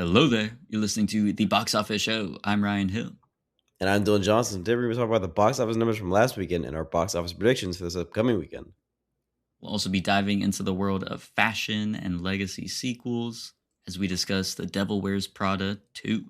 Hello there. You're listening to the Box Office Show. I'm Ryan Hill. And I'm Dylan Johnson. Today we're going to talk about the box office numbers from last weekend and our box office predictions for this upcoming weekend. We'll also be diving into the world of fashion and legacy sequels as we discuss The Devil Wears Prada 2.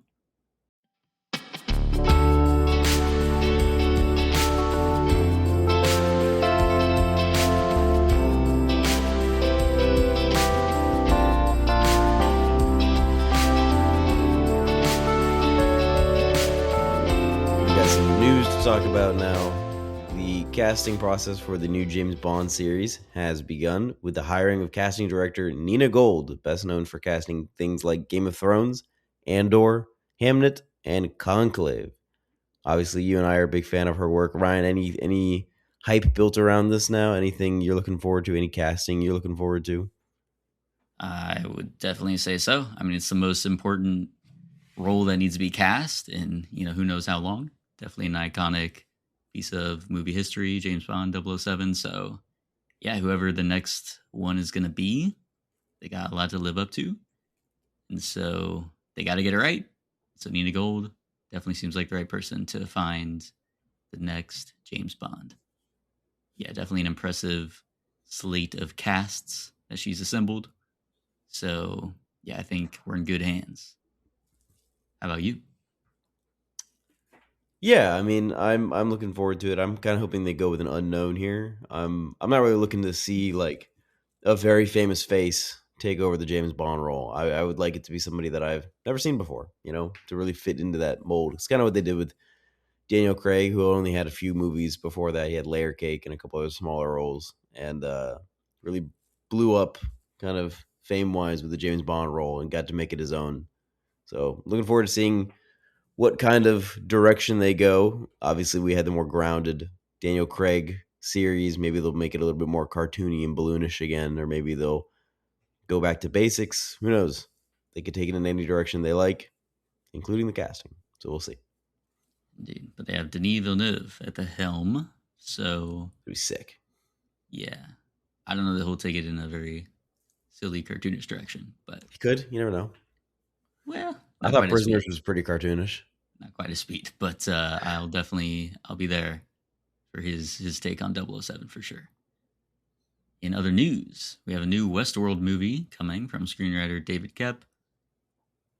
We got some news to talk about now. The casting process for the new James Bond series has begun with the hiring of casting director Nina Gold, best known for casting things like Game of Thrones, Andor, Hamnet, and Conclave. Obviously, you and I are a big fan of her work. Ryan, any hype built around this now? Anything you're looking forward to? Any casting you're looking forward to? I would definitely say so. I mean, it's the most important role that needs to be cast in, who knows how long. Definitely an iconic piece of movie history, James Bond 007. So, yeah, whoever the next one is going to be, they got a lot to live up to. And so they got to get it right. So Nina Gold definitely seems like the right person to find the next James Bond. Yeah, definitely an impressive slate of casts that she's assembled. So, yeah, I think we're in good hands. How about you? Yeah, I mean, I'm looking forward to it. I'm kind of hoping they go with an unknown here. I'm not really looking to see like a very famous face take over the James Bond role. I would like it to be somebody that I've never seen before, to really fit into that mold. It's kind of what they did with Daniel Craig, who only had a few movies before that. He had Layer Cake and a couple other smaller roles, and really blew up kind of fame wise with the James Bond role and got to make it his own. So looking forward to seeing what kind of direction they go. Obviously, we had the more grounded Daniel Craig series. Maybe they'll make it a little bit more cartoony and balloonish again, or maybe they'll go back to basics. Who knows? They could take it in any direction they like, including the casting. So we'll see. Indeed. But they have Denis Villeneuve at the helm. So, It'll be sick. yeah. I don't know that he'll take it in a very silly, cartoonish direction, but, He could. You never know. well, I not thought quite as Prisoners sweet. was pretty cartoonish. Not quite as sweet, but I'll be there for his take on 007 for sure. In other news, we have a new Westworld movie coming from screenwriter David Koepp.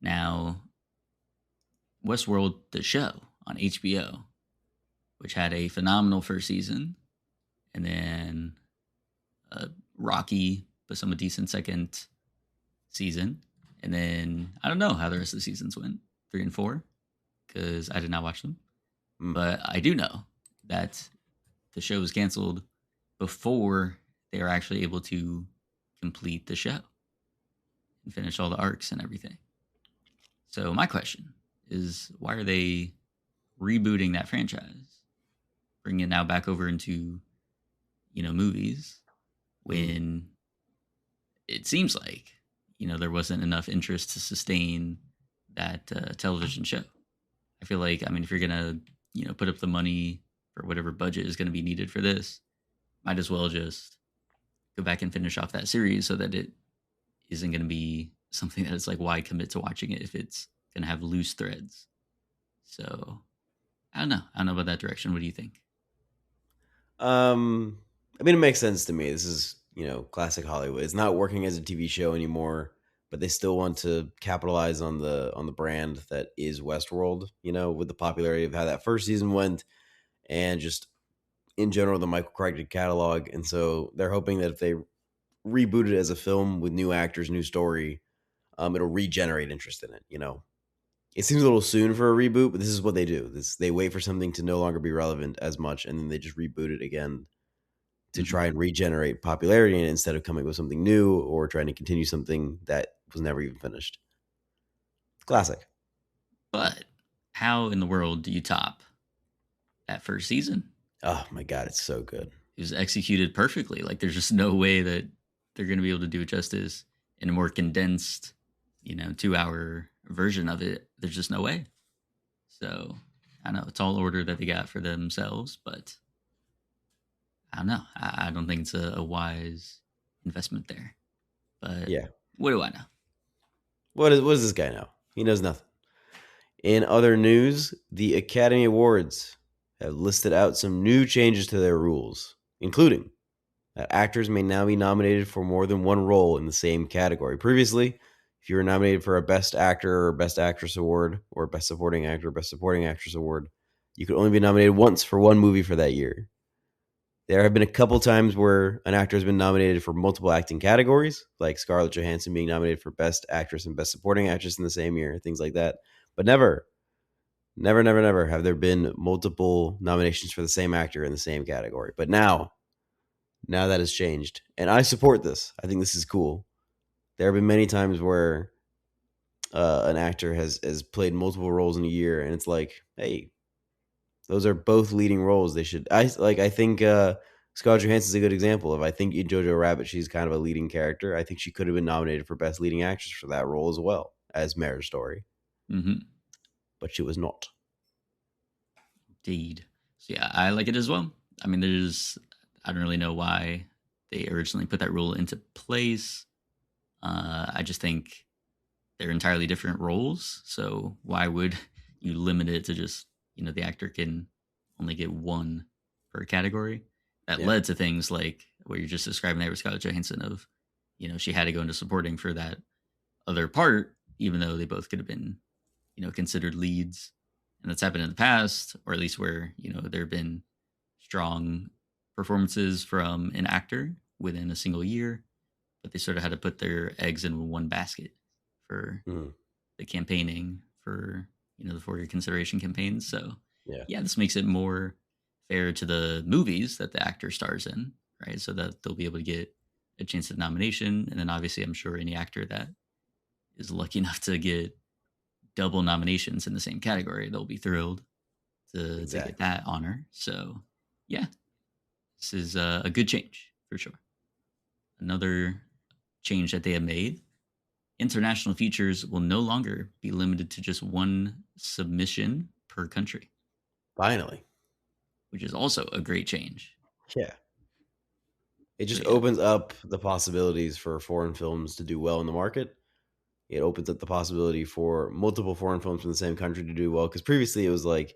Now, Westworld, the show on HBO, which had a phenomenal first season, and then a rocky but somewhat decent second season, and then I don't know how the rest of the seasons went, 3 and 4, because I did not watch them. But I do know that the show was canceled before they were actually able to complete the show and finish all the arcs and everything. So my question is, why are they rebooting that franchise, bringing it now back over into movies when it seems like there wasn't enough interest to sustain that television show? I feel like, I mean, if you're gonna put up the money for whatever budget is going to be needed for this, might as well just go back and finish off that series so that it isn't going to be something that it's like, why commit to watching it if it's going to have loose threads? So I don't know. I don't know about that direction. What do you think? I mean, it makes sense to me. This is, classic Hollywood. It's not working as a TV show anymore, but they still want to capitalize on the brand that is Westworld, with the popularity of how that first season went and just in general the Michael Crichton catalog. And so they're hoping that if they reboot it as a film with new actors, new story, it'll regenerate interest in it, It seems a little soon for a reboot, but this is what they do. They wait for something to no longer be relevant as much, and then they just reboot it again to try and regenerate popularity in it instead of coming with something new or trying to continue something that was never even finished. Classic. But how in the world do you top that first season? Oh my God, it's so good. It was executed perfectly. Like, there's just no way that they're going to be able to do it justice in a more condensed, 2-hour version of it. There's just no way. So I know it's all order that they got for themselves, but I don't know. I don't think it's a wise investment there. But Yeah. what do I know? What does this guy know? He knows nothing. In other news, the Academy Awards have listed out some new changes to their rules, including that actors may now be nominated for more than one role in the same category. Previously, if you were nominated for a Best Actor or Best Actress award, or Best Supporting Actor or Best Supporting Actress award, you could only be nominated once for one movie for that year. There have been a couple times where an actor has been nominated for multiple acting categories, like Scarlett Johansson being nominated for Best Actress and Best Supporting Actress in the same year, things like that. But never have there been multiple nominations for the same actor in the same category. But now that has changed. And I support this. I think this is cool. There have been many times where an actor has played multiple roles in a year, and it's like, hey, those are both leading roles. They should. I think Scarlett Johansson's a good example of. I think in Jojo Rabbit, she's kind of a leading character. I think she could have been nominated for Best Leading Actress for that role as well as Marriage Story, but she was not. Indeed. So yeah, I like it as well. I mean, I don't really know why they originally put that rule into place. I just think they're entirely different roles. So why would you limit it to just, the actor can only get one per category? That led to things like what you're just describing there with Scarlett Johansson of, she had to go into supporting for that other part, even though they both could have been, considered leads. And that's happened in the past, or at least where, there have been strong performances from an actor within a single year, but they sort of had to put their eggs in one basket for the campaigning for, the for-year consideration campaigns. So, yeah, this makes it more fair to the movies that the actor stars in, right? So that they'll be able to get a chance at nomination. And then obviously, I'm sure any actor that is lucky enough to get double nominations in the same category, they'll be thrilled to get that honor. So, yeah, this is a good change for sure. Another change that they have made: international features will no longer be limited to just one submission per country. Finally. Which is also a great change. Yeah. It just opens up the possibilities for foreign films to do well in the market. It opens up the possibility for multiple foreign films from the same country to do well. Because previously it was like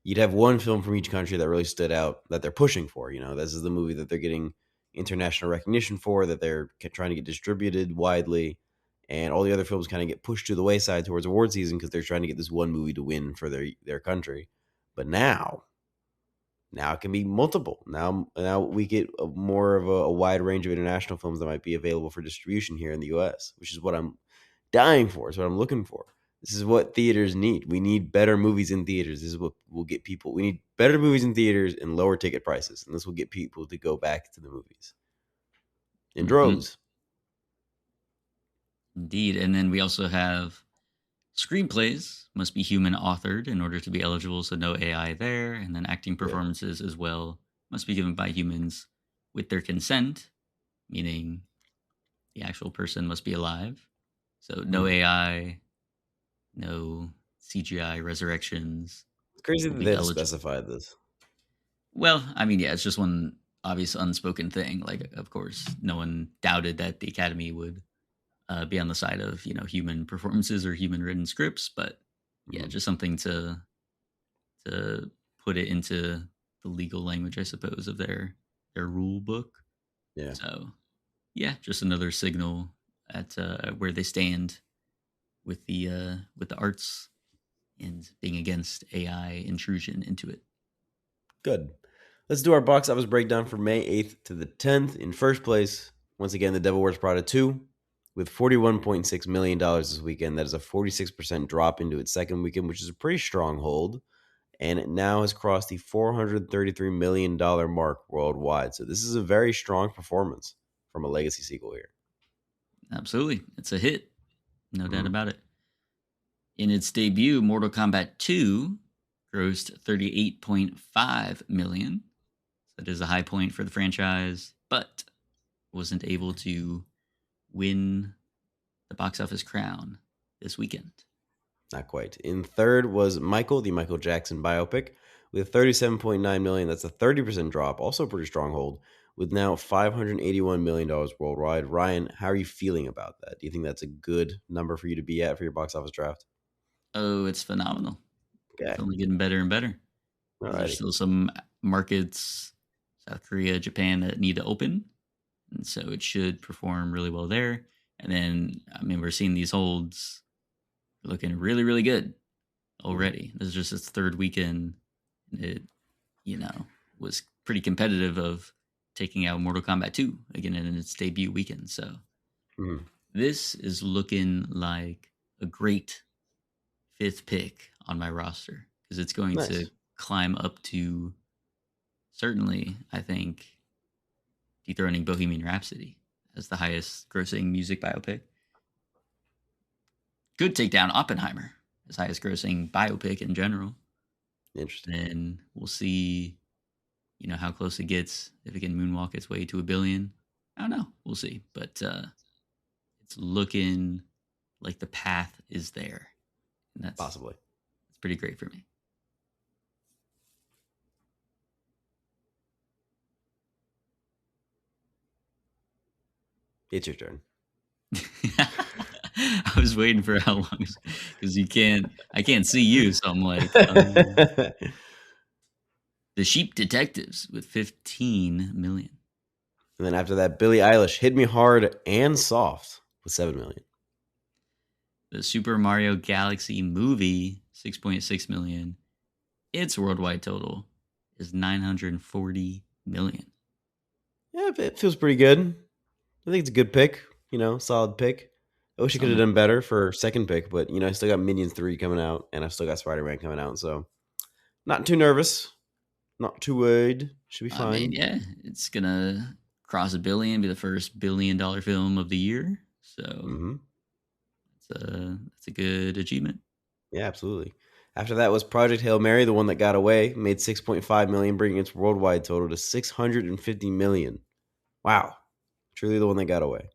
you'd have one film from each country that really stood out that they're pushing for. This is the movie that they're getting international recognition for, that they're trying to get distributed widely. And all the other films kind of get pushed to the wayside towards award season because they're trying to get this one movie to win for their country. But now it can be multiple. Now we get more of a wide range of international films that might be available for distribution here in the U.S., which is what I'm dying for. It's what I'm looking for. This is what theaters need. We need better movies in theaters. This is what will get people. We need better movies in theaters and lower ticket prices, and this will get people to go back to the movies in droves. Indeed. And then we also have screenplays must be human authored in order to be eligible, so no AI there. And then acting performances as well must be given by humans with their consent, meaning the actual person must be alive. So no AI, no CGI resurrections. It's crazy that they've specified this. Well, I mean, yeah, it's just one obvious unspoken thing. Like, of course, no one doubted that the Academy would be on the side of, human performances or human written scripts, but yeah, just something to put it into the legal language, I suppose, of their rule book. Yeah. So yeah, just another signal at where they stand with the arts and being against AI intrusion into it. Good. Let's do our box office breakdown for May 8th to the 10th. In first place, once again, The Devil Wears Prada 2 with $41.6 million this weekend. That is a 46% drop into its second weekend, which is a pretty strong hold. And it now has crossed the $433 million mark worldwide. So this is a very strong performance from a legacy sequel here. Absolutely. It's a hit. No doubt about it. In its debut, Mortal Kombat 2 grossed $38.5 million. That is a high point for the franchise, but wasn't able to win the box office crown this weekend. Not quite. In third was Michael, the Michael Jackson biopic, with $37.9 million. That's a 30% drop, also a pretty strong hold, with now $581 million worldwide. Ryan, how are you feeling about that? Do you think that's a good number for you to be at for your box office draft? Oh, it's phenomenal. Okay. It's only getting better and better. There's Alrighty. still some markets, South Korea, Japan, that need to open, and so it should perform really well there. And then, I mean, we're seeing these holds looking really, really good already. This is just its third weekend. It, you know, was pretty competitive of taking out Mortal Kombat 2 again in its debut weekend. So Mhm. this is looking like a great fifth pick on my roster because it's going to Nice. climb up to certainly, I think, dethroning Bohemian Rhapsody as the highest grossing music biopic. Could take down Oppenheimer as highest grossing biopic in general. Interesting. Then we'll see, how close it gets, if it can moonwalk its way to a billion. I don't know. We'll see. But it's looking like the path is there. And that's Possibly. pretty great for me. It's your turn. I was waiting for how long because I can't see you, so I'm like, The Sheep Detectives with 15 million. And then after that, Billie Eilish, Hit Me Hard and Soft with 7 million. The Super Mario Galaxy movie, 6.6 million. Its worldwide total is 940 million. Yeah, it feels pretty good. I think it's a good pick, solid pick. I wish I could have Some done better for second pick, but I still got Minions 3 coming out, and I've still got Spider-Man coming out, so not too nervous, not too worried. Should be I mean, fine. yeah, it's gonna cross a billion, be the first $1 billion film of the year. So Hmm. it's a good achievement. Yeah, absolutely. After that was Project Hail Mary, the one that got away, made 6.5 million, bringing its worldwide total to 650 million. Wow, truly the one that got away.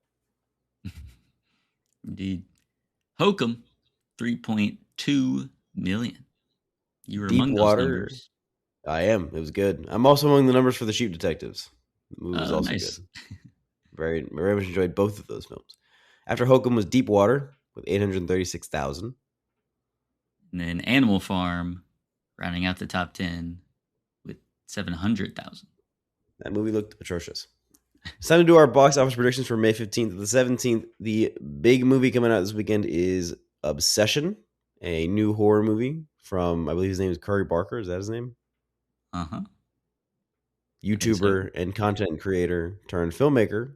Indeed. Hokum, 3.2 million. You were Deep among those Water, numbers. I am. It was good. I'm also among the numbers for the Sheep Detectives. The movie was also good. Nice. Very much enjoyed both of those films. After Hokum was Deep Water with 836,000. And then Animal Farm, rounding out the top 10 with 700,000. That movie looked atrocious. It's time to do our box office predictions for May 15th to the 17th. The big movie coming out this weekend is Obsession, a new horror movie from, I believe his name is Curry Barker. Is that his name? Uh huh. I think so. YouTuber and content creator turned filmmaker,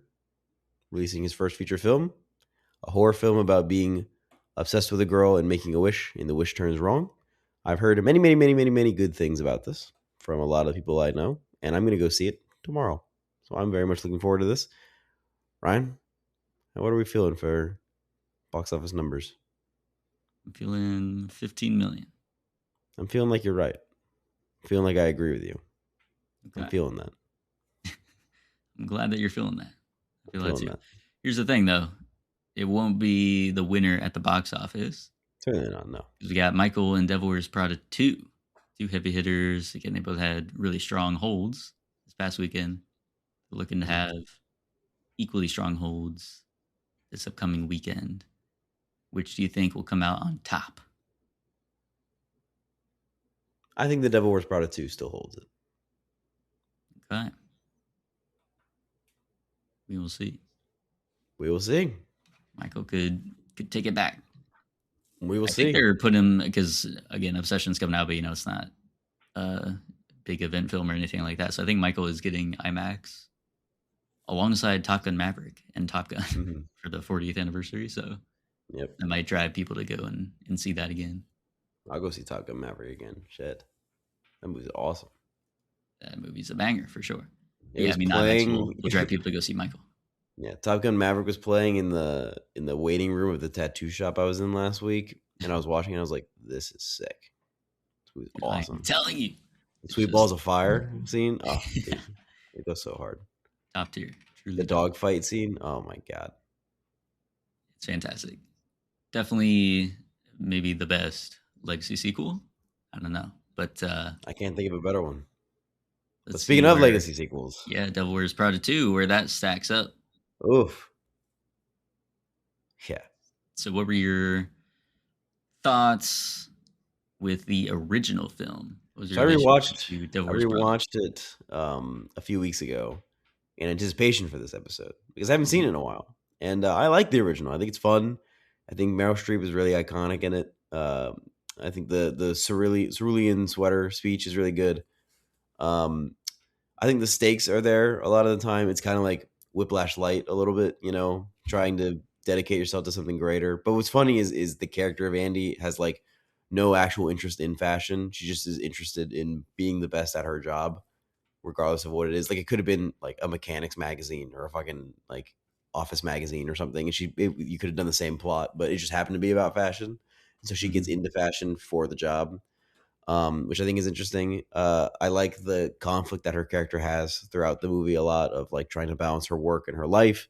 releasing his first feature film, a horror film about being obsessed with a girl and making a wish, and the wish turns wrong. I've heard many good things about this from a lot of people I know, and I'm going to go see it tomorrow. So I'm very much looking forward to this. Ryan, what are we feeling for box office numbers? I'm feeling 15 million. I'm feeling like you're right. I'm feeling like I agree with you. Okay. I'm feeling that. I'm glad that you're feeling that. I feel that Feeling too. that. Here's the thing, though. It won't be the winner at the box office. Certainly not, no. We got Michael and Devil Wears Prada 2. Two heavy hitters. Again, they both had really strong holds this past weekend. They're looking to have equally strong holds this upcoming weekend. Which do you think will come out on top? I think The Devil Wears Prada 2 still holds it. Okay. We will see. We will see. Michael could take it back. We will I think see. they're putting him because again, Obsession's coming out, but it's not a big event film or anything like that. So I think Michael is getting IMAX alongside Top Gun Maverick and Top Gun Mm-hmm. for the 40th anniversary. So Yep. that might drive people to go and see that again. I'll go see Top Gun Maverick again. Shit. That movie's awesome. That movie's a banger for sure. It Yeah, was I mean, IMAX playing. will drive people to go see Michael. Yeah, Top Gun Maverick was playing in the waiting room of the tattoo shop I was in last week, and I was watching and I was like, this is sick. This movie's awesome. I'm telling you. The Sweet Balls of Fire scene. Oh, dude. It goes so hard. Top tier. Truly The dog fight scene. Oh my god. It's fantastic. Definitely maybe the best legacy sequel. I don't know. But I can't think of a better one. But Let's see speaking of where, legacy sequels, yeah, Devil Wears Prada 2, where that stacks up. oof, yeah. So, what were your thoughts with the original film? What was your So relationship to Devil I Wears Prada? rewatched it a few weeks ago in anticipation for this episode because I haven't seen Mhm. it in a while, and I like the original. I think it's fun. I think Meryl Streep is really iconic in it. I think the cerulean sweater speech is really good. Um, I think the stakes are there a lot of the time. It's kind of like Whiplash Light a little bit, trying to dedicate yourself to something greater. But what's funny is the character of Andy has like no actual interest in fashion. She just is interested in being the best at her job, regardless of what it is. Like it could have been like a mechanics magazine or a fucking like office magazine or something, and you could have done the same plot, but it just happened to be about fashion. So she gets Mhm. into fashion for the job, which I think is interesting. I like the conflict that her character has throughout the movie a lot of like trying to balance her work and her life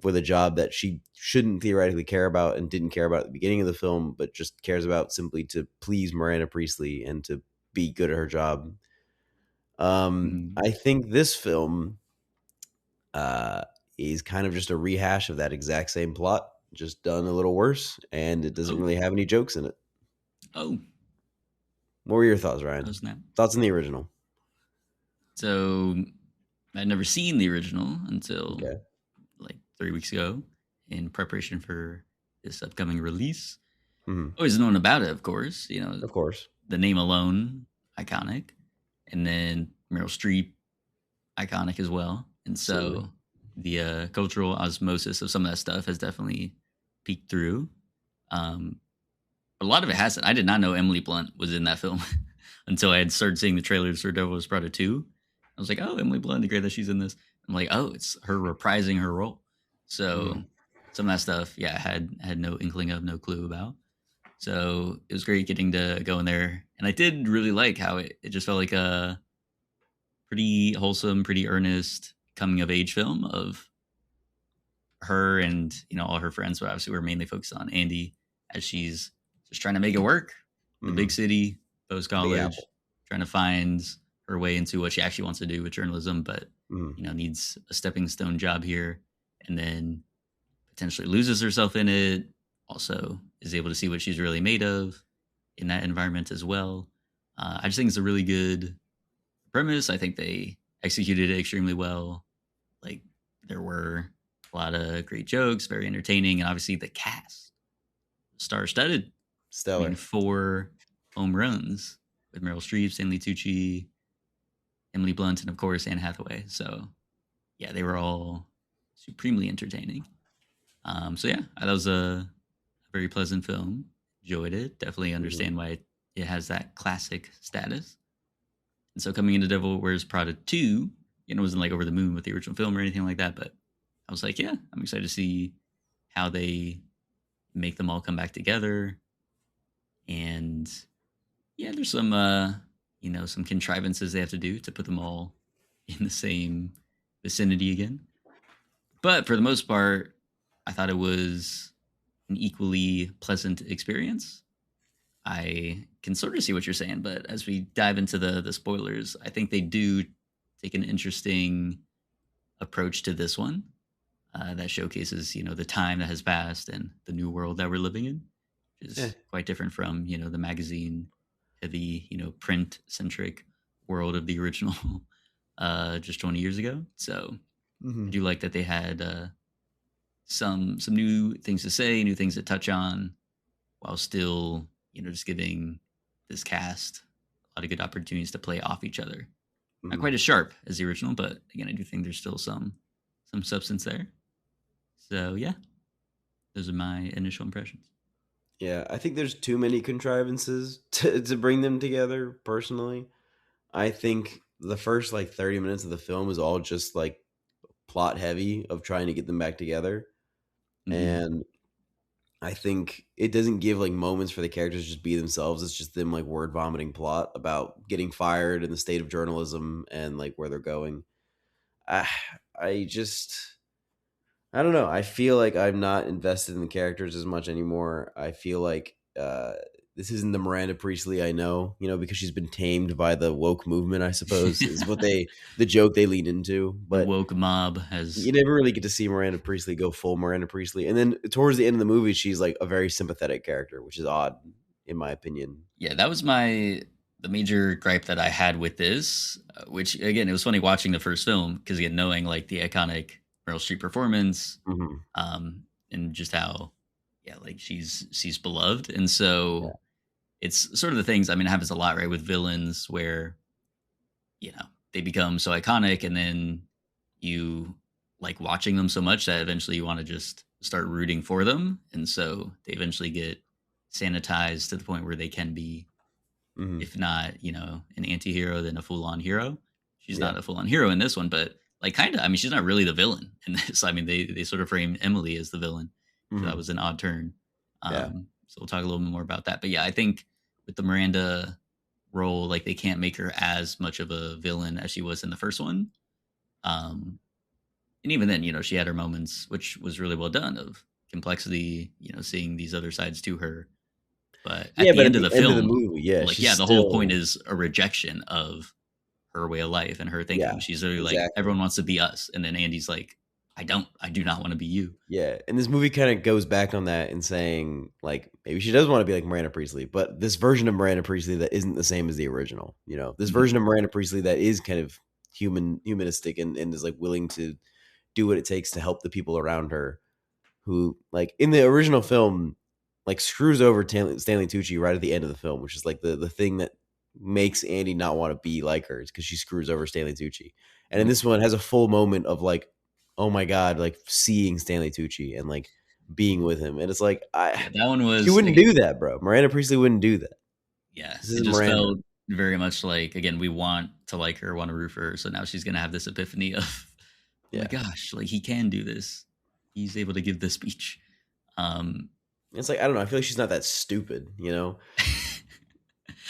with a job that she shouldn't theoretically care about and didn't care about at the beginning of the film, but just cares about simply to please Miranda Priestley and to be good at her job. Mhm. I think this film uh, is kind of just a rehash of that exact same plot, just done a little worse, and it doesn't Oh, really have any jokes in it. oh, What were your thoughts, oh Ryan? snap! Thoughts on the original? So I'd never seen the original until Okay. like 3 weeks ago in preparation for this upcoming release. Mhm. Always known about it, of course. Of course. The name alone, iconic, and then Meryl Streep, iconic as well. And Absolutely. so the cultural osmosis of some of that stuff has definitely peeked through. Um, a lot of it hasn't. I did not know Emily Blunt was in that film until I had started seeing the trailers for Devil Wears Prada 2. I was like, oh, Emily Blunt, great that she's in this. I'm like, oh, it's her reprising her role. So Mhm. some of that stuff, yeah, I had no inkling of, no clue about. So it was great getting to go in there. And I did really like how it just felt like a pretty wholesome, pretty earnest coming of age film of her and all her friends, but obviously we're mainly focused on Andy as she's just trying to make it work. The big Mhm. city, post Big college, Apple. trying to find her way into what she actually wants to do with journalism, but Mhm. needs a stepping stone job here, and then potentially loses herself in it. Also, is able to see what she's really made of in that environment as well. I just think it's a really good premise. I think they executed it extremely well. Like there were a lot of great jokes, very entertaining, and obviously the cast, star-studded. I mean, Stellar. 4 home runs with Meryl Streep, Stanley Tucci, Emily Blunt, and of course Anne Hathaway. So yeah, they were all supremely entertaining. So yeah, that was a very pleasant film. Enjoyed it. Definitely Mhm. understand why it has that classic status. And so coming into Devil Wears Prada 2, wasn't like over the moon with the original film or anything like that, but I was like, yeah, I'm excited to see how they make them all come back together. And yeah, there's some some contrivances they have to do to put them all in the same vicinity again. But for the most part, I thought it was an equally pleasant experience. I can sort of see what you're saying, but as we dive into the spoilers, I think they do take an interesting approach to this one that showcases the time that has passed and the new world that we're living in, which Eh. is quite different from the magazine heavy print centric world of the original just 20 years ago. So I Mhm. do like that they had some new things to say, new things to touch on, while still just giving this cast a lot of good opportunities to play off each other. Not Mhm. quite as sharp as the original, but again, I do think there's still some substance there. So yeah, those are my initial impressions. Yeah, I think there's too many contrivances to bring them together, personally. I think the first like 30 minutes of the film is all just like plot heavy of trying to get them back together. Hmm. And I think it doesn't give like moments for the characters to just be themselves. It's just them like word vomiting plot about getting fired and the state of journalism and like where they're going. I, I just I don't know. I feel like I'm not invested in the characters as much anymore. I feel like this isn't the Miranda Priestley I know, because she's been tamed by the woke movement, I suppose, is what the joke they lead into. The But woke mob has. you never really get to see Miranda Priestley go full Miranda Priestley. And then towards the end of the movie, she's like a very sympathetic character, which is odd, in my opinion. Yeah, that was the major gripe that I had with this. Which again, it was funny watching the first film because again, knowing like the iconic Meryl Streep performance, Hmm. and just how, yeah, like she's beloved, and so Yeah. it's sort of the things. I mean, it happens a lot, right, with villains where you know they become so iconic, and then you like watching them so much that eventually you want to just start rooting for them, and so they eventually get sanitized to the point where they can be, Hmm. if not, an anti-hero, then a full-on hero. She's Yeah. not a full-on hero in this one, but like kind of, I mean, she's not really the villain in this. I mean, they sort of frame Emily as the villain. So that Hmm. was an odd turn. Yeah. So we'll talk a little bit more about that. But yeah, I think with the Miranda role, like they can't make her as much of a villain as she was in the first one. Um, and even then, she had her moments, which was really well done, of complexity, seeing these other sides to her. But at Yeah, the but at end of the the end of the film, movie, yeah, like, she's yeah, the whole point still, is a rejection of her way of life and her yeah, thinking. She's literally like, exactly. everyone wants to be us. And then Andy's like, I do not want to be you. Yeah, and this movie kind of goes back on that and saying like maybe she does want to be like Miranda Priestley, but this version of Miranda Priestley that isn't the same as the original. This version Mhm. of Miranda Priestley that is kind of humanistic and is like willing to do what it takes to help the people around her. Who like in the original film, like screws over Stanley Tucci right at the end of the film, which is like the thing that makes Andy not want to be like her, is because she screws over Stanley Tucci. And in Mhm. this one has a full moment of like, oh my god, like seeing Stanley Tucci and like being with him, and it's like Yeah, that one she was, wouldn't do that, bro. Miranda Priestley wouldn't do that. yeah, This it is just Miranda. felt very much like, again, we want to like her, want to root for her. So now she's going to have this epiphany of, oh my Yeah, gosh, like he can do this. He's able to give this speech. Um, it's like I don't know. I feel like she's not that stupid. I feel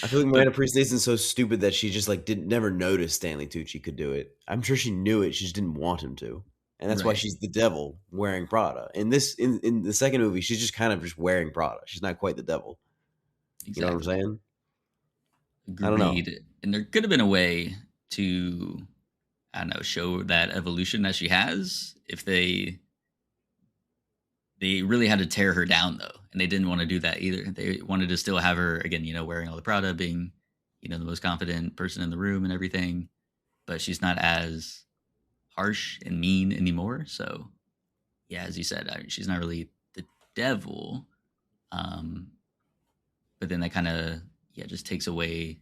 like but Miranda Priestley isn't so stupid that she just like didn't never notice Stanley Tucci could do it. I'm sure she knew it, she just didn't want him to. And that's why right, she's the devil wearing Prada. In the second movie, she's just kind of just wearing Prada. She's not quite the devil. You know what I'm exactly. saying? I don't know. Agreed. And there could have been a way to, I don't know, show that evolution that she has if they really had to tear her down though, and they didn't want to do that either. They wanted to still have her again, wearing all the Prada, being, the most confident person in the room and everything, but she's not as harsh and mean anymore. So yeah, as you said, she's not really the devil. Um, but then that kind of, yeah, just takes away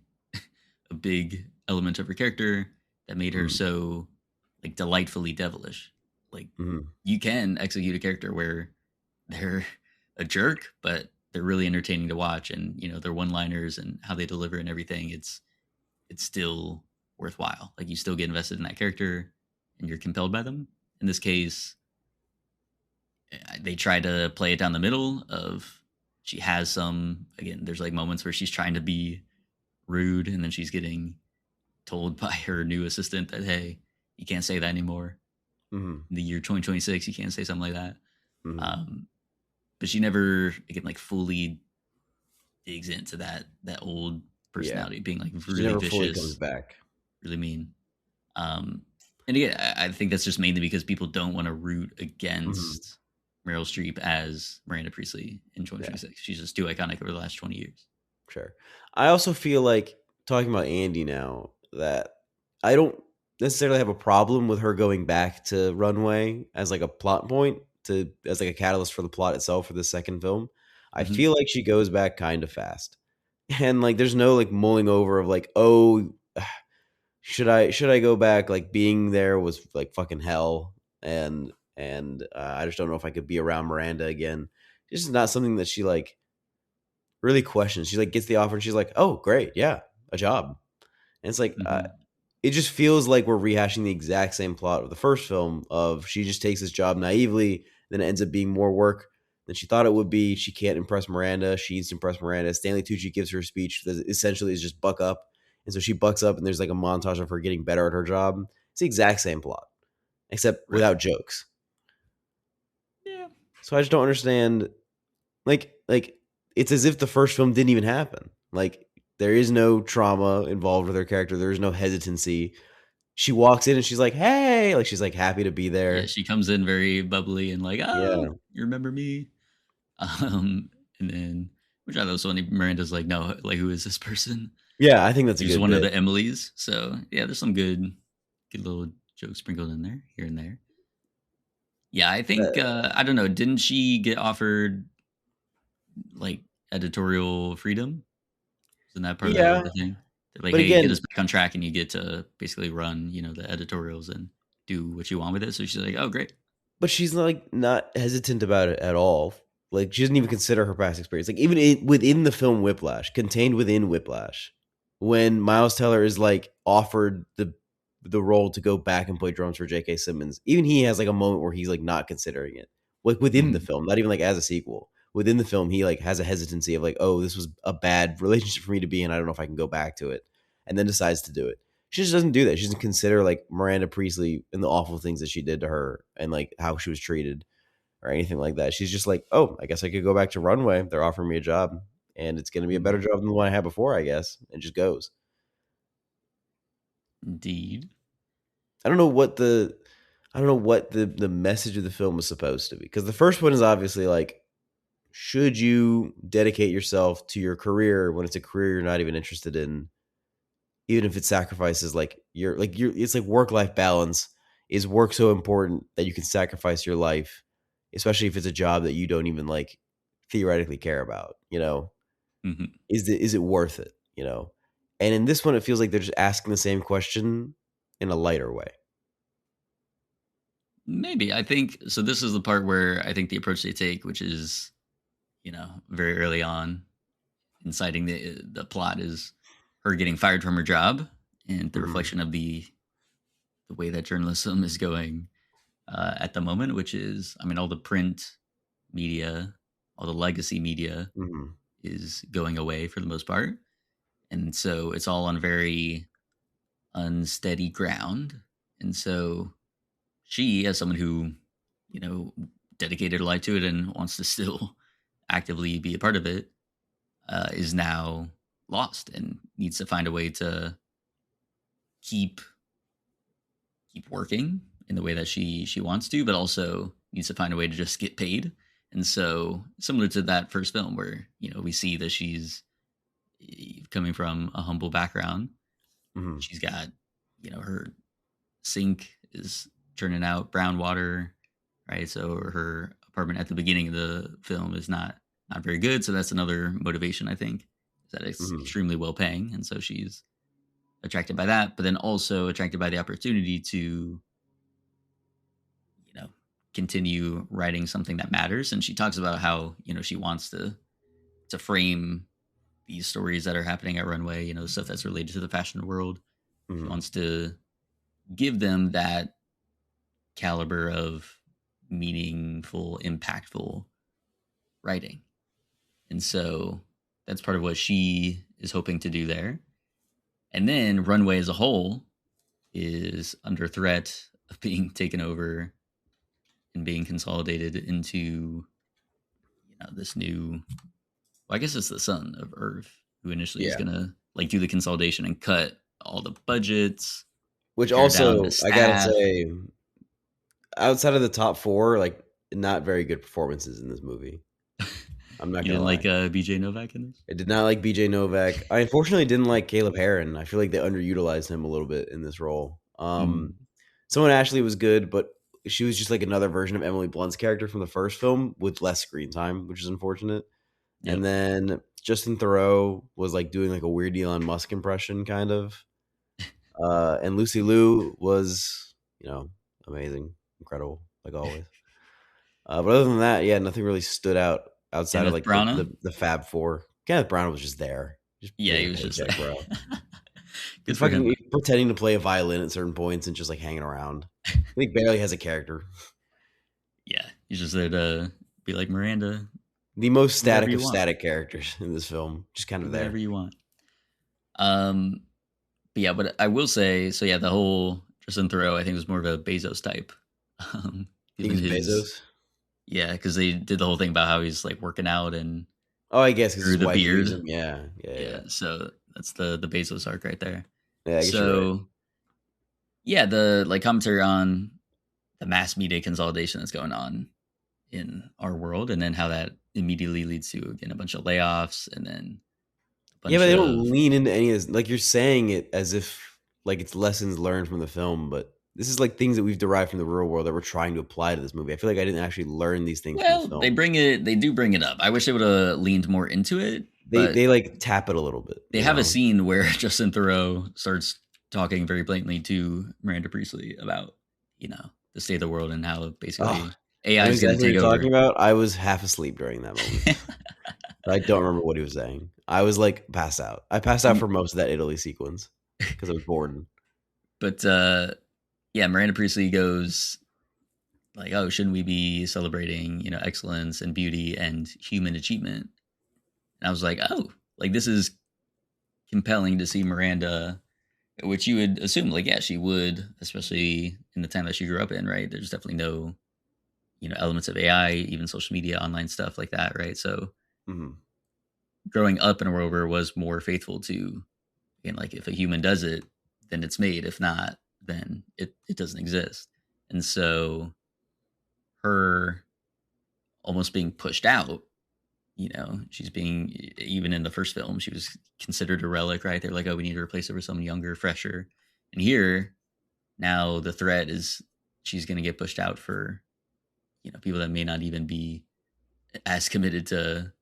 a big element of her character that made her Mm, so like delightfully devilish. Like mhm. you can execute a character where they're a jerk, but they're really entertaining to watch, and their one-liners and how they deliver and everything. It's still worthwhile. Like you still get invested in that character, and you're compelled by them. In this case, they try to play it down the middle of she has some, again, there's like moments where she's trying to be rude, and then she's getting told by her new assistant that, hey, you can't say that anymore. Mhm. In the year 2026, you can't say something like that. Mhm. Um, but she never, again, like fully digs into that old Yeah. personality, being like She really never fully comes vicious, back. really mean. Um, and again, I think that's just mainly because people don't want to root Mhm. against Meryl Streep as Miranda Priestley in Yeah. 2026. She's just too iconic over the last 20 years. Sure. I also feel like talking about Andy now that I don't necessarily have a problem with her going back to Runway as like a plot point to as like a catalyst for the plot itself for the second film. I Hmm. feel like she goes back kind of fast. And like there's no like mulling over of like, "Oh, should I go back? Like being there was like fucking hell and I just don't know if I could be around Miranda again." This is not something that she like really questions. She like gets the offer and she's like, "Oh, great, yeah, a job." And it's like Hmm. it just feels like we're rehashing the exact same plot of the first film. Of she just takes this job naively, then it ends up being more work than she thought it would be. She can't impress Miranda. She needs to impress Miranda. Stanley Tucci gives her a speech that essentially is just buck up, and so she bucks up, and there's like a montage of her getting better at her job. It's the exact same plot, except Right. without jokes. Yeah. So I just don't understand. Like it's as if the first film didn't even happen. Like there is no trauma involved with her character. There is no hesitancy. She walks in and she's like, "Hey!" Like she's like happy to be Yeah, there. she comes in very bubbly and like, "Oh, Yeah, you remember me?" And then which I thought was funny. Miranda's like, "No, like who is this person?" yeah. I think that's a She's good one of bit. the Emilys. So yeah, there's some good little jokes sprinkled in there here and there. Yeah, I think I don't know. Didn't she get offered like editorial freedom? Isn't that part of Yeah, the thing? They're like, but hey, get again, us back on track, and you get to basically run, the editorials and do what you want with it. So she's like, oh, great. but she's like not hesitant about it at all. Like she doesn't even consider her past experience. Like even within the film Whiplash, contained within Whiplash, when Miles Teller is like offered the role to go back and play drums for J.K. Simmons, even he has like a moment where he's like not considering it. Like within the Mhm. film, not even like as a sequel. Within the film, he like has a hesitancy of like, oh, this was a bad relationship for me to be in. I don't know if I can go back to it, and then decides to do it. She just doesn't do that. She doesn't consider like Miranda Priestley and the awful things that she did to her and like how she was treated or anything like that. She's just like, oh, I guess I could go back to Runway. They're offering me a job and it's going to be a better Mhm. job than the one I had before, I guess. And just goes. Indeed. I don't know what the message of the film is supposed to be because the first one is obviously like, should you dedicate yourself to your career when it's a career you're not even interested in, even if it sacrifices like your it's like work life balance. Is work so important that you can sacrifice your life, especially if it's a job that you don't even like theoretically care about, Mhm. is it worth it, and in this one it feels like they're just asking the same question in a lighter way. Maybe. I think so. This is the part where I think the approach they take, which is, very early on, inciting the plot is her getting fired from her job and the Mhm, reflection of the way that journalism is going at the moment, which is, I mean, all the print media, all the legacy media mhm, is going away for the most part. And so it's all on very unsteady ground. And so she, as someone who, you know, dedicated her life to it and wants to still actively be a part of it, is now lost and needs to find a way to keep keep working in the way that she wants to, but also needs to find a way to just get paid. And so similar to that first film where, we see that she's coming from a humble background. mhm, She's got, her sink is churning out brown water, right? So her apartment at the beginning of the film is not very good. So that's another motivation, I think, is that it's mhm, extremely well paying. And so she's attracted by that, but then also attracted by the opportunity to, you know, continue writing something that matters. And she talks about how, she wants to frame these stories that are happening at Runway, the stuff that's related to the fashion world. She mhm, wants to give them that caliber of meaningful, impactful writing. And so that's part of what she is hoping to do there. And then Runway as a whole is under threat of being taken over and being consolidated into, this new, well, I guess it's the son of Earth who initially is yeah. going to like do the consolidation and cut all the budgets, Which pare down the also I gotta staff. say, outside of the top four, like not very good performances in this movie. I'm not You gonna didn't lie. like BJ Novak in this? I did not like BJ Novak. I unfortunately didn't like Caleb Heron. I feel like they underutilized him a little bit in this role. Mm, Someone Ashley was good, but she was just like another version of Emily Blunt's character from the first film with less screen time, which is unfortunate. And yep. then Justin Theroux was like doing like a weird Elon Musk impression, kind of. And Lucy Liu was, amazing, incredible, like always. But other than that, yeah, nothing really stood out outside of Kenneth like the Branagh? the, the Fab Four. Kenneth Brown was just there, just Yeah, getting he a was just paycheck, bro. good He's for him. fucking pretending to play a violin at certain points and just like hanging around. He barely has a character. Yeah, he's just there to be like Miranda. The most Do whatever static you of want. static characters in this film, just kind Do of whatever there. you want. Um, but yeah, but I will say, so yeah, the whole Tristan Thoreau, I think was more of a Bezos type, Think given it's his Bezos. yeah, because they did the whole thing about how he's like working out and Oh, I guess because through his the wife leaves beard. him. Yeah, yeah, Yeah, yeah. so that's the Bezos arc right there. Yeah, I guess you're right. So yeah, the like commentary on the mass media consolidation that's going on in our world, and then how that immediately leads to again a bunch of layoffs, and then a Yeah, but bunch they of don't lean into any of this. Like you're saying it as if like it's lessons learned from the film, but this is like things that we've derived from the real world that we're trying to apply to this movie. I feel like I didn't actually learn these things from the well, film. they do bring it up. I wish they would have leaned more into it, but They like tap it a little bit, they you have a know. scene where Justin Thoreau starts talking very blatantly to Miranda Priestley about, the state of the world and how Oh, basically I AI know is going to exactly what take you're over. talking about. I was half asleep during that moment. I don't remember what he was saying. I was like passed out. I passed out for most of that Italy sequence because I was bored. But yeah, Miranda Priestley goes like, "Oh, shouldn't we be celebrating, excellence and beauty and human achievement?" And I was like, "Oh, like this is compelling to see Miranda." Which you would assume, like, yeah, she would, especially in the time that she grew up in, right? There's definitely no, elements of AI, even social media, online stuff like that, right? So Mhm. growing up in a world where it was more faithful to, again, like if a human does it, then it's made. If not, then it doesn't exist. And so her almost being pushed out, she's being, even in the first film, she was considered a relic, right? They're like, oh, we need to replace her with someone younger, fresher. And here, now the threat is she's going to get pushed out for, people that may not even be as committed to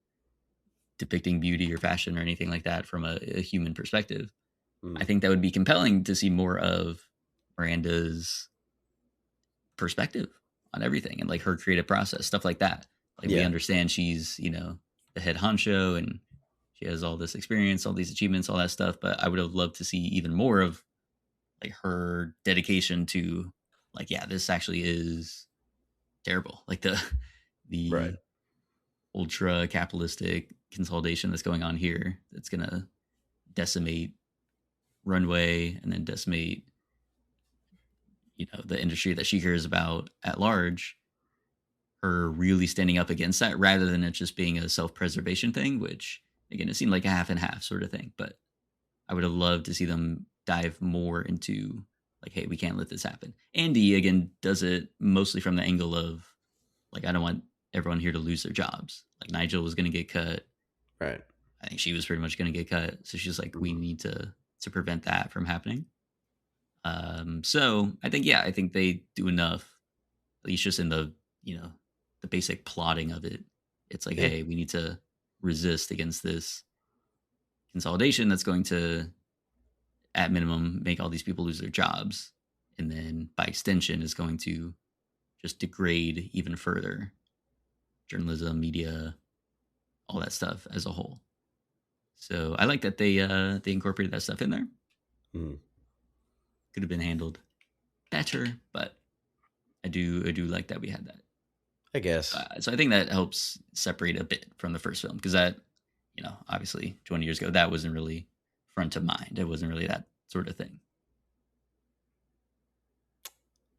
depicting beauty or fashion or anything like that from a human perspective. I Mhm. think that would be compelling to see more of Miranda's perspective on everything and like her creative process, stuff like that. Like we Yeah. understand she's, the head honcho and she has all this experience, all these achievements, all that stuff. But I would have loved to see even more of like her dedication to like, yeah, this actually is terrible. Like Right. the ultra capitalistic consolidation that's going on here that's gonna decimate runway and then decimate, the industry that she cares about at large. Her really standing up against that rather than it just being a self-preservation thing, which again it seemed like a half and half sort of thing. But I would have loved to see them dive more into like, hey, we can't let this happen. Andy again does it mostly from the angle of like, I don't want everyone here to lose their jobs. Like Nigel was going to get cut. Right. I think she was pretty much going to get cut. So she's like, we Mhm. need to prevent that from happening. So I think, yeah, I think they do enough, at least just in the basic plotting of it. It's like, Yeah. hey, we need to resist against this consolidation that's going to, at minimum, make all these people lose their jobs, and then by extension is going to just degrade even further journalism, media, all that stuff as a whole. So I like that they incorporated that stuff in there. Mhm. Could have been handled better, but I do like that we had that. I guess. So I think that helps separate a bit from the first film because that, obviously 20 years ago, that wasn't really front of mind. It wasn't really that sort of thing.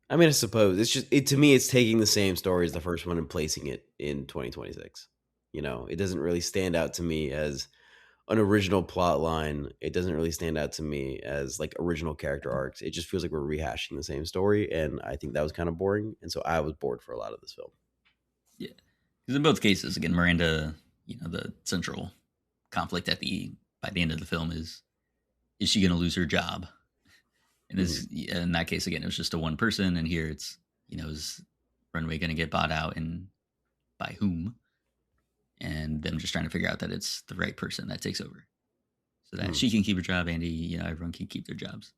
I mean, I suppose it's just it to me. It's taking the same story as the first one and placing it in 2026. You know, it doesn't really stand out to me as an original plot line. It doesn't really stand out to me as like original character arcs. It just feels like we're rehashing the same story, and I think that was kind of boring. And so I was bored for a lot of this film. Yeah, because in both cases, again, Miranda, the central conflict by the end of the film is she going to lose her job? And Mhm. in that case, again, it was just a one person, and here it's, is Runway going to get bought out and by whom? And them just trying to figure out that it's the right person that takes over so that Mhm. she can keep her job, Andy, everyone can keep their jobs.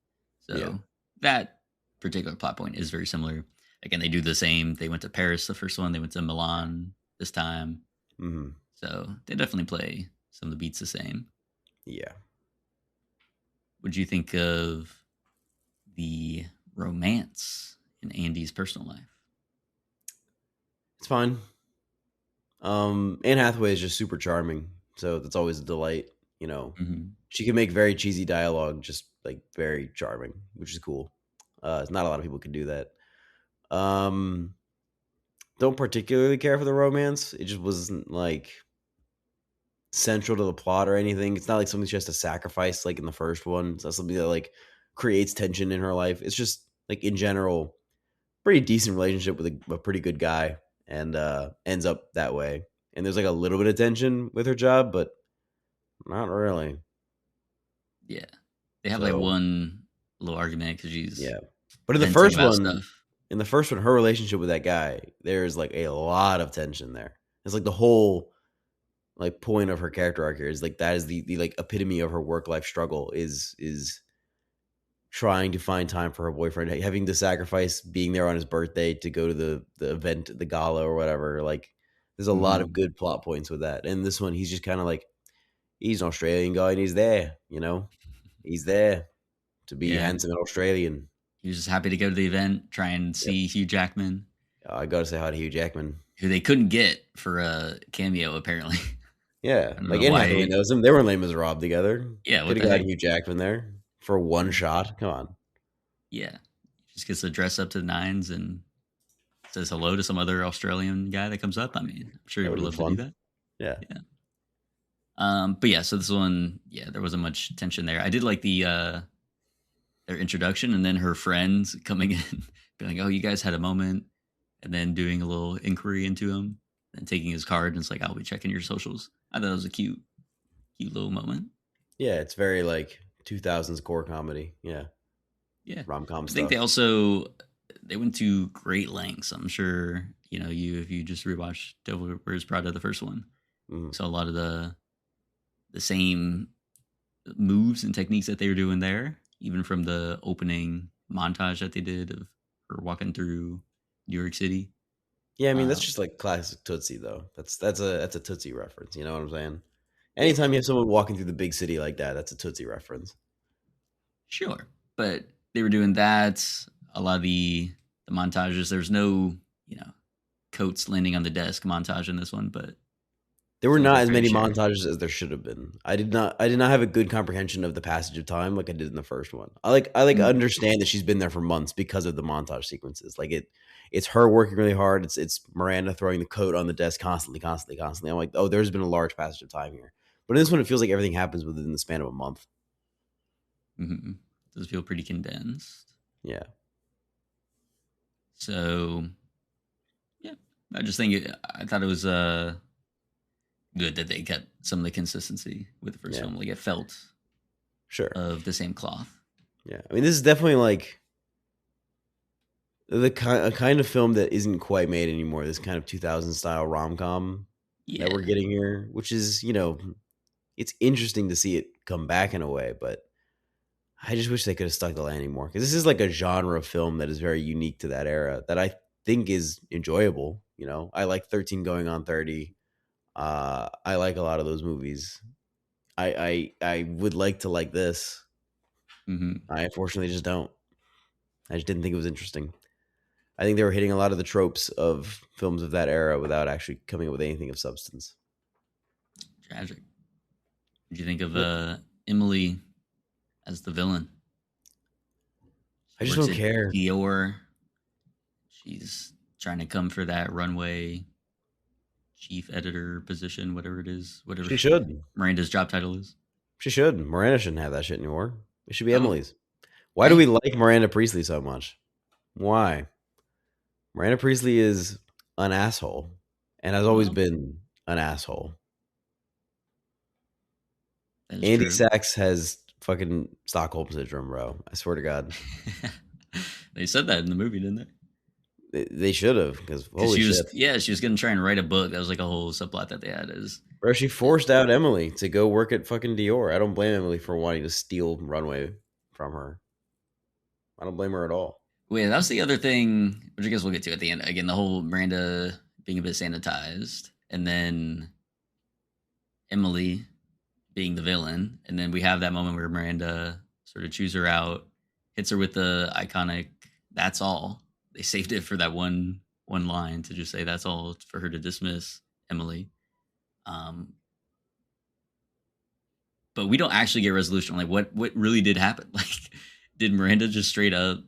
Yeah. So that particular plot point is very similar. Again, they do the same. They went to Paris the first one. They went to Milan this time. Mhm. So they definitely play some of the beats the same. Yeah. What do you think of the romance in Andy's personal life? It's fine. Anne Hathaway is just super charming, so that's always a delight. You know, Mm-hmm. she can make very cheesy dialogue just like very charming, which is cool. Not a lot of people can do that. Um, don't particularly care for the romance. It just wasn't like central to the plot or anything. It's not like something she has to sacrifice like in the first one. It's not something that like creates tension in her life. It's just like in general, pretty decent relationship with a pretty good guy, and ends up that way. And there's like a little bit of tension with her job, but not really. Yeah, they have like So one little argument because she's yeah, but venting about stuff. in the first one, her relationship with that guy, there's like a lot of tension there. It's like the whole like point of her character arc here is like that is the like epitome of her work life struggle is trying to find time for her boyfriend, having to sacrifice being there on his birthday to go to the event, the gala or whatever. Like there's a lot of Hmm. good plot points with that. And this one, he's just kind of like he's an Australian guy and he's there, you know, he's there to be Yeah, handsome and Australian. he was just happy to go to the event, try and Yep. see Hugh Jackman, I gotta say hi to Hugh Jackman. who they couldn't get for a cameo apparently. Yeah, I don't like know Anne Hathaway why. knows him. They were in Les Miserables together. Yeah, Could what have the got heck? Hugh Jackman there for one shot. Come on. Yeah, just gets to dress up to the nines and says hello to some other Australian guy that comes up. I mean, I'm sure he That would would have love been to do fun. that. Yeah. Yeah. But yeah, so this one, yeah, there wasn't much tension there. I did like their introduction and then her friends coming in, being like, "Oh, you guys had a moment," and then doing a little inquiry into him, and taking his card and it's like, "I'll be checking your socials." I thought it was a cute little moment. Yeah, it's very like 2000s core comedy. Yeah. Yeah, Rom-com I think they stuff. also they went to great lengths. I'm sure you know you if you just rewatched Devil Wears Prada, the first one, Mhm. saw a lot of the same moves and techniques that they were doing there, even from the opening montage that they did of her walking through New York City. Yeah, I mean that's Um, just like classic Tootsie though. That's a Tootsie reference. You know what I'm saying? yeah, Anytime you have someone walking through the big city like that, that's a Tootsie reference. sure, but they were doing that. A lot of the montages. There's no coats landing on the desk montage in this one, but There were still with not their as fair many share. montages as there should have been. I did not have a good comprehension of the passage of time like I did in the first one. I Mm, understand that she's been there for months because of the montage sequences. Like it's her working really hard. It's Miranda throwing the coat on the desk constantly, constantly, constantly. I'm like, oh, there's been a large passage of time here. But in this one, it feels like everything happens within the span of a month. mm-hmm. Does feel pretty condensed. Yeah. So yeah, I just think I thought it was good that they kept some of the consistency with the first Yeah. film. Like it felt Sure. of the same cloth. Yeah. I mean, this is definitely like a kind of film that isn't quite made anymore. This kind of 2000 style rom com that we're Yeah. getting here, which is, it's interesting to see it come back in a way, but I just wish they could have stuck the landing more because this is like a genre of film that is very unique to that era that I think is enjoyable. I like 13 Going on 30. I like a lot of those movies. I would like to like this. Hmm. I unfortunately just don't. I just didn't think it was interesting. I think they were hitting a lot of the tropes of films of that era without actually coming up with anything of substance. Tragic. What do you think of Yep. Emily as the villain? I She just works don't at care. Dior. She's trying to come for that runway chief editor position, whatever it is, whatever She should. Miranda's job title is. She should. Miranda shouldn't have that shit anymore. It should be Oh, Emily's. Why do we hey. like Miranda Priestley so much? Why? Miranda Priestley is an asshole and has always Well, been an asshole. that is Andy true. Sachs has fucking Stockholm syndrome, bro. I swear to God. They said that in the movie, didn't they? They should have, because Because holy shit. she was gonna try and write a book. That was like a whole subplot that they had. Is Bro, she forced out Emily to go work at fucking Dior. I don't blame Emily for wanting to steal runway from her. I don't blame her at all. wait, that was the other thing, which I guess we'll get to at the end. Again, the whole Miranda being a bit sanitized, and then Emily being the villain, and then we have that moment where Miranda sort of chews her out, hits her with the iconic "That's all." They saved it for that one line to just say "That's all" for her to dismiss Emily. Um, but we don't actually get resolution on like what really did happen. Like, did Miranda just straight up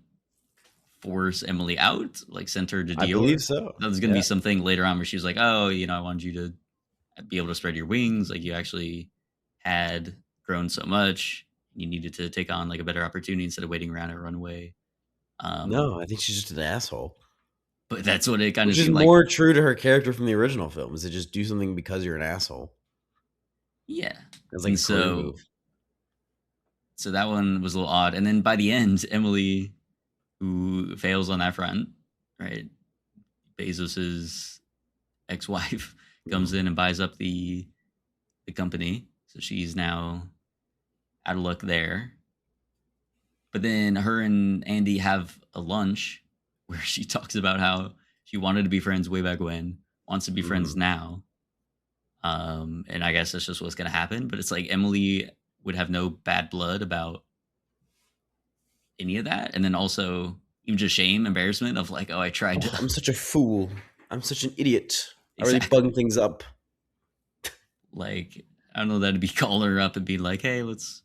force Emily out, like sent her to I Dior? believe so. That was gonna be Yeah. something later on where she was like, "Oh, I wanted you to be able to spread your wings. Like you actually had grown so much, you needed to take on like a better opportunity instead of waiting around at a runway. No, I think she's just an asshole. But that's what it kind of Which is seemed like. more true to her character from the original film, is to just do something because you're an asshole. Yeah. It's like And a career move. so that one was a little odd. And then by the end, Emily, who fails on that front, right? Bezos's ex-wife comes in and buys up the company. So she's now out of luck there. But then her and Andy have a lunch where she talks about how she wanted to be friends way back when, wants to be friends now. And I guess that's just what's gonna happen. But it's like Emily would have no bad blood about any of that. And then also even just shame, embarrassment of like, oh, I tried to I'm such a fool. I'm such an idiot. I really exactly bugging things up. like I don't know, that'd be call her up and be like, hey, let's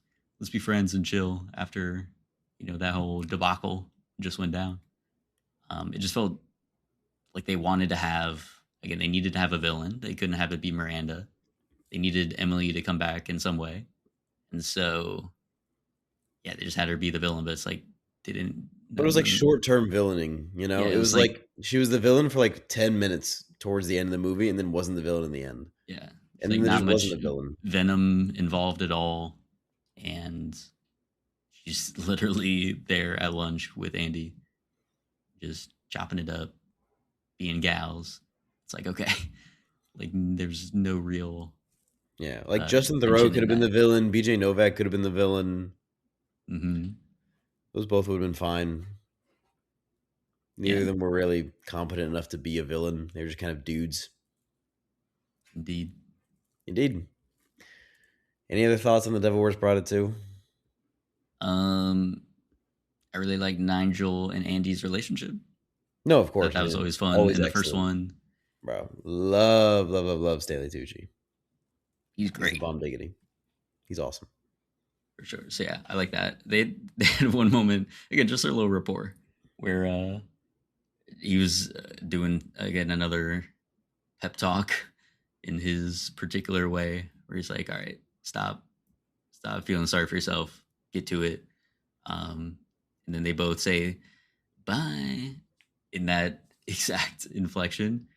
be friends and chill after, that whole debacle just went down. It just felt like they wanted to have, again, they needed to have a villain. They couldn't have it be Miranda. They needed Emily to come back in some way. And so, yeah, they just had her be the villain, but it's like, didn't. But it was like short-term villaining, Yeah, It was like she was the villain for like 10 minutes towards the end of the movie and then wasn't the villain in the end. Yeah. And Like then there not just much wasn't a villain. venom involved at all. And she's literally there at lunch with Andy, just chopping it up, being gals. It's like, okay, like there's no real. Yeah, like Justin Theroux could have been the villain. BJ Novak could have been the villain. Mm-hmm. Those both would have been fine. Neither of them were really competent enough to be a villain. They were just kind of dudes. Indeed. Any other thoughts on The Devil Wears Prada 2? I really like Nigel and Andy's relationship. No, of course. That was always fun in the first one. Bro, love Stanley Tucci. He's great. He's a bomb diggity. He's awesome. For sure. So yeah, I like that. They had one moment, again, just their little rapport, where he was doing, again, another pep talk in his particular way, where he's like, all right, stop feeling sorry for yourself, get to it. And then they both say bye in that exact inflection.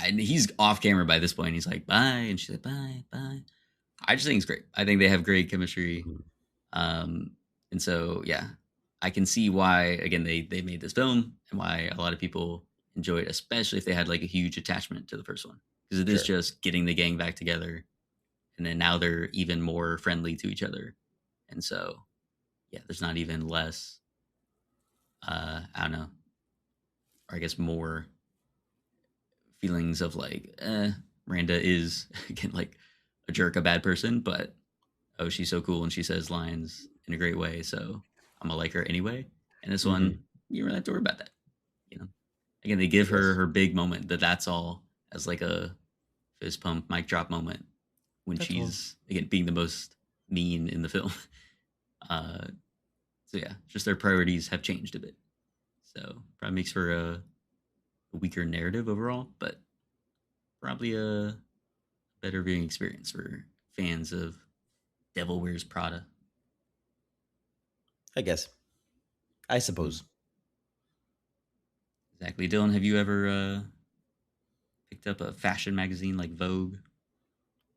And he's off camera by this point. He's like, bye. And she's like, bye. I just think it's great. I think they have great chemistry. And so, yeah, I can see why, again, they made this film and why a lot of people enjoy it, especially if they had like a huge attachment to the first one. Because it is just getting the gang back together. And then now they're even more friendly to each other. And so, yeah, there's not even less, I don't know, or I guess more feelings of like, Miranda is, again, like a jerk, a bad person, but oh, she's so cool and she says lines in a great way, so I'm gonna like her anyway. And this one, you don't really have to worry about that. Again, they give her big moment that's all as like a fist pump, mic drop moment when she's again being the most mean in the film. So yeah, just their priorities have changed a bit. So probably makes for a weaker narrative overall, but probably a better viewing experience for fans of Devil Wears Prada. I guess. I suppose. Exactly. Dylan, have you ever picked up a fashion magazine like Vogue?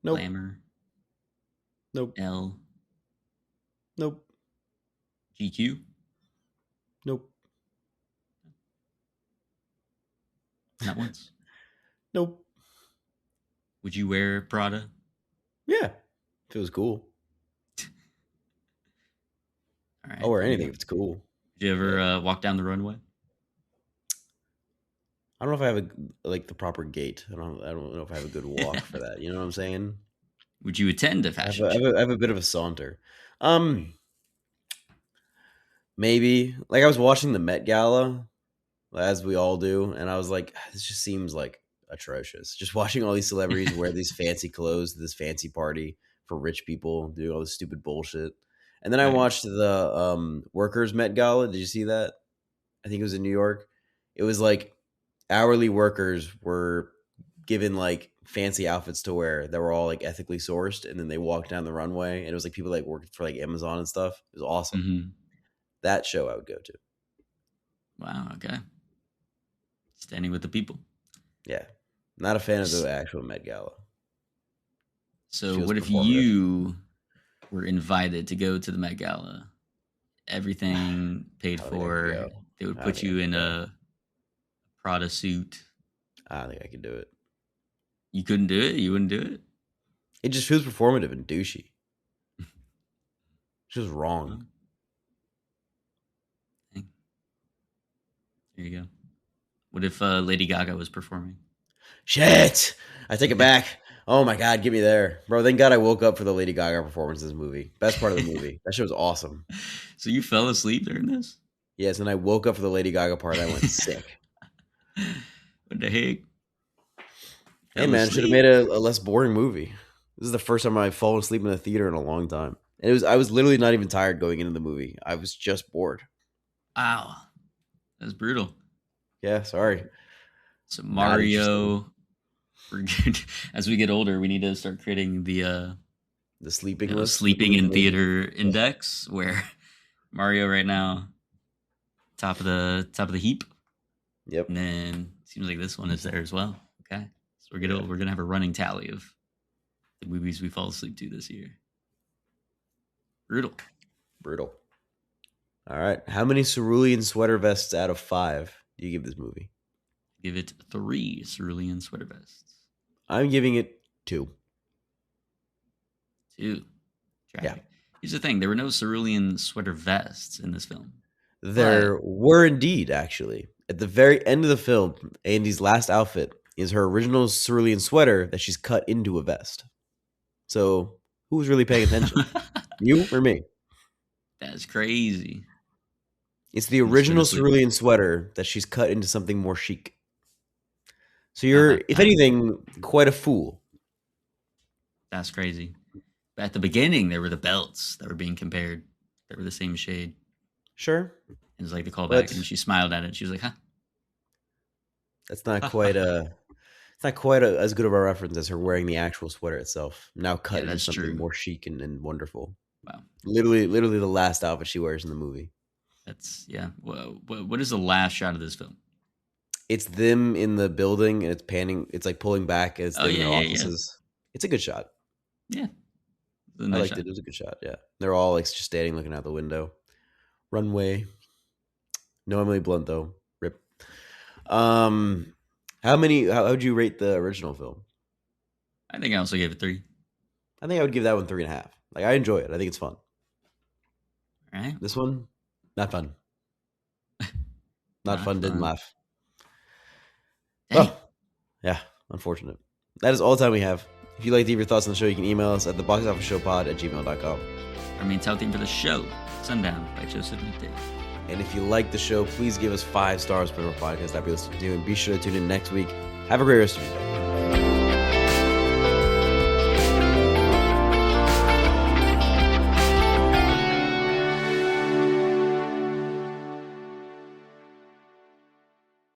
Nope. Glamour? Nope. Elle? Nope. GQ? Nope. Not once? Nope. Would you wear Prada? Yeah. If it was cool. All right. I'll wear anything if it's cool. Did you ever walk down the runway? I don't know if I have the proper gait. I don't know if I have a good walk for that. You know what I'm saying? Would you attend a fashion show? I have a bit of a saunter. Maybe. Like I was watching the Met Gala, as we all do, and I was like, this just seems like atrocious. Just watching all these celebrities wear these fancy clothes to this fancy party for rich people, doing all this stupid bullshit. And then I watched the workers Met Gala. Did you see that? I think it was in New York. It was like hourly workers were given like fancy outfits to wear that were all like ethically sourced, and then they walked down the runway, and it was like people like worked for like Amazon and stuff. It was awesome. Mm-hmm. That show I would go to. Wow. Okay. Standing with the people. Yeah, not a fan of the actual Met Gala. So Feels what if performative. you were invited to go to the Met Gala? Everything paid I don't think I for. could go. They would I don't put think I you could in go. a Prada suit. I don't think I could do it. You couldn't do it? You wouldn't do it? It just feels performative and douchey. It's just Well, wrong. there you go. What if Lady Gaga was performing? Shit! I take it back. Oh my god, get me there. Bro, thank God I woke up for the Lady Gaga performance in this movie. Best part of the movie. That shit was awesome. So you fell asleep during this? Yes, and I woke up for the Lady Gaga part and I went sick. What the heck? Hey Fell man, should have asleep? made a less boring movie. This is the first time I've fallen asleep in a theater in a long time. And I was literally not even tired going into the movie. I was just bored. Wow. That's brutal. Yeah, sorry. So Not interesting. Mario, as we get older, we need to start creating the The sleeping list. sleeping in theater index, where Mario right now, top of the heap. Yep. And then seems like this one is there as well. Okay. So we're gonna have a running tally of the movies we fall asleep to this year. Brutal. Brutal. All right. How many cerulean sweater vests out of 5 do you give this movie? Give it 3 cerulean sweater vests. I'm giving it 2. 2. Yeah. Tragic. Here's the thing: there were no cerulean sweater vests in this film. There were indeed, actually. At the very end of the film, Andy's last outfit is her original cerulean sweater that she's cut into a vest. So, who was really paying attention? You or me? That's crazy. It's the Almost original fell asleep. cerulean sweater that she's cut into something more chic. So you're, Uh-huh. if anything, quite a fool. That's crazy. But at the beginning, there were the belts that were being compared. That were the same shade. Sure. It was like the callback, But- and she smiled at it. She was like, "Huh." That's not quite as good of a reference as her wearing the actual sweater itself. Now cut into that's something true. more chic and wonderful. Wow. Literally the last outfit she wears in the movie. That's yeah. What is the last shot of this film? It's them in the building and it's panning. It's like pulling back as them in their offices. It's a good shot. Yeah. It's a I nice liked shot. it. It was a good shot. Yeah, they're all like just standing looking out the window. Runway. No Emily Blunt though. Rip. How would you rate the original film? I think I also gave it 3. I think I would give that one 3.5. Like I enjoy it. I think it's fun. All right. This one, not fun. Not fun. Didn't fun. laugh. Dang. Oh, yeah. Unfortunate. That is all the time we have. If you'd like to leave your thoughts on the show, you can email us at theboxofficeshowpod@gmail.com. Our main title theme for the show, Sundown by Joseph McDade. And if you like the show, please give us 5 stars for our podcast that we listen to. And be sure to tune in next week. Have a great rest of your day.